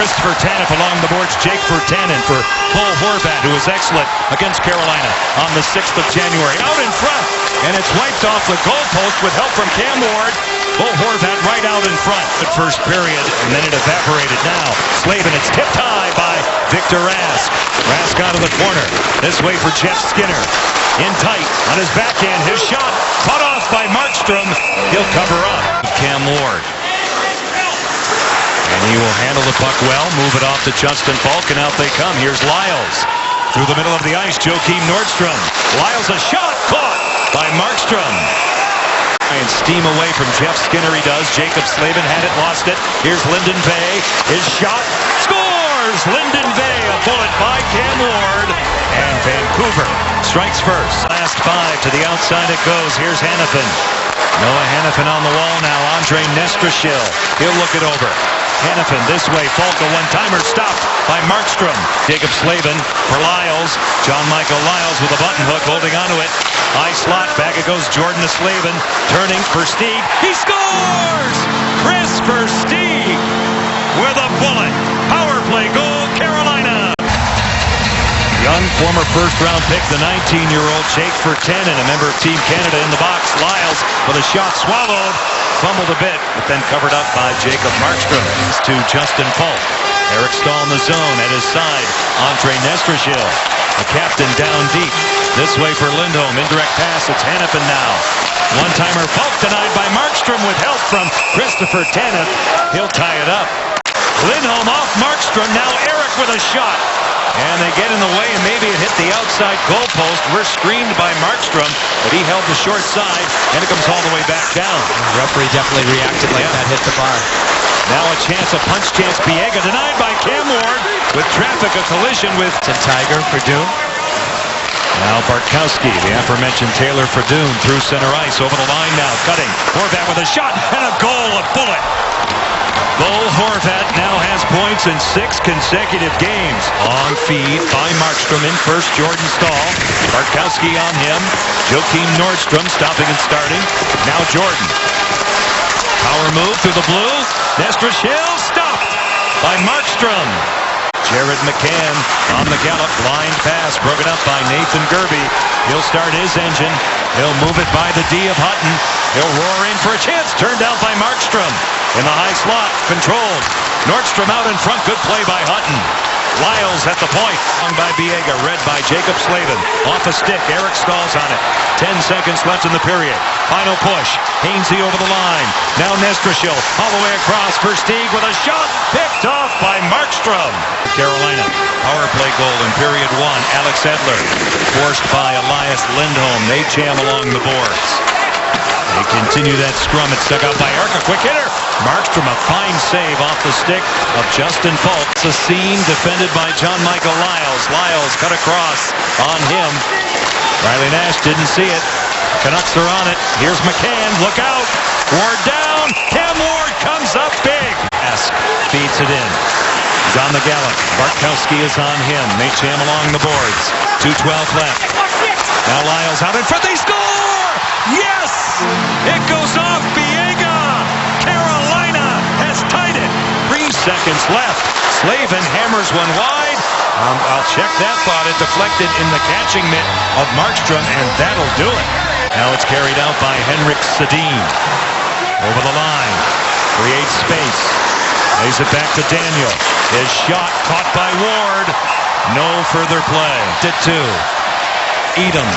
Christopher Tanev along the boards. Jake Virtanen for Bo Horvat, who was excellent against Carolina on the 6th of January. Out in front, and it's wiped off the goalpost with help from Cam Ward. Bo Horvat right out in front at first period, and then it evaporated now. Slavin, it's tipped high by Victor Rask. Rask out of the corner. This way for Jeff Skinner. In tight on his backhand. His shot cut off by Markstrom. He'll cover up. Cam Ward. And he will handle the puck well. Move it off to Justin Falk, and out they come. Here's Lyles. Through the middle of the ice, Joakim Nordstrom. Lyles, a shot caught by Markstrom. And steam away from Jeff Skinner, he does. Jacob Slavin had it, lost it. Here's Lyndon Bay. His shot scores! Lyndon Bay, a bullet by Cam Ward. And Vancouver strikes first. Last 5 to the outside it goes. Here's Hanifin. Noah Hanifin on the wall now. Andre Nestrashil. He'll look it over. Hanifin this way. Falk, a one-timer stopped by Markstrom. Jacob Slavin for Lyles. John Michael Lyles with a button hook holding onto it. High slot. Back it goes. Jordan to Slavin. Turning for Stieg. He scores! Chris Versteeg with a bullet. Power play goal, Carolina. Young former first-round pick, the 19-year-old Jake Virtanen, a member of Team Canada in the box. Lyles with a shot swallowed. Fumbled a bit, but then covered up by Jacob Markstrom. To Justin Falk. Eric Stahl in the zone at his side. Andre Nestrashil, the captain down deep. This way for Lindholm. Indirect pass. It's Hanifin now. One-timer Falk denied by Markstrom with help from Christopher Tanev. He'll tie it up. Lindholm off Markstrom. Now Eric with a shot. And they get in the way, and maybe it hit the outside goalpost. We're screened by Markstrom, but he held the short side, and it comes all the way back down. The referee definitely reacted like that hit the bar. Now a chance, a punch chance. Biega denied by Cam Ward with traffic, a collision with Tiger for Doom. Now Bartkowski, the aforementioned Taylor Fredune through center ice, over the line now, cutting. Horvat with a shot, and a goal, a bullet. Bo Horvat now has points in 6 consecutive games. On feed by Markstrom in first, Jordan Stahl. Bartkowski on him. Joakim Nordstrom stopping and starting. Now Jordan. Power move through the blue. Nestrashil stopped by Markstrom. Jared McCann on the gallop. Blind pass broken up by Nathan Gerby. He'll start his engine. He'll move it by the D of Hutton. He'll roar in for a chance. Turned out by Markstrom. In the high slot. Controlled. Nordstrom out in front. Good play by Hutton. Lyles at the point. Long by Biega. Read by Jacob Slavin. Off a stick. Eric Stahl's on it. 10 seconds left in the period. Final push. Hainsey over the line. Now Nestrashil. All the way across for Stieg with a shot. Picked off by Markstrom. Carolina. Power play goal in period 1. Alex Edler. Forced by Elias Lindholm. They jam along the boards. They continue that scrum. It's dug out by Eric. A quick hitter. Markstrom, a fine save off the stick of Justin Falk. It's a scene defended by John Michael Lyles. Lyles cut across on him. Riley Nash didn't see it. Canucks are on it. Here's McCann. Look out. Ward down. Cam Ward comes up big. Ask feeds it in. He's on the gallop. Bartkowski is on him. They jam along the boards. 2:12 left. Now Lyles out in front. They score! Yes! It goes off Biega. Carolina has tied it. 3 seconds left. Slavin hammers one wide. I'll check that thought. It deflected in the catching mitt of Markstrom, and that'll do it. Now it's carried out by Henrik Sedin. Over the line. Creates space. Lays it back to Daniel. His shot caught by Ward. No further play. To 2. Edom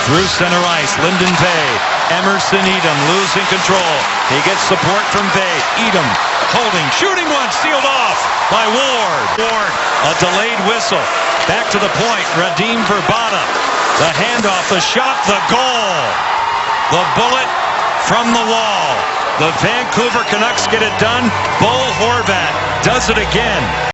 through center ice. Lyndon Bay. Emerson Edom losing control. He gets support from Bay. Edom holding, shooting one, sealed off by Ward. Ward, a delayed whistle. Back to the point. Radim Verbata. The handoff, the shot, the goal. The bullet from the wall. The Vancouver Canucks get it done. Bo Horvat does it again.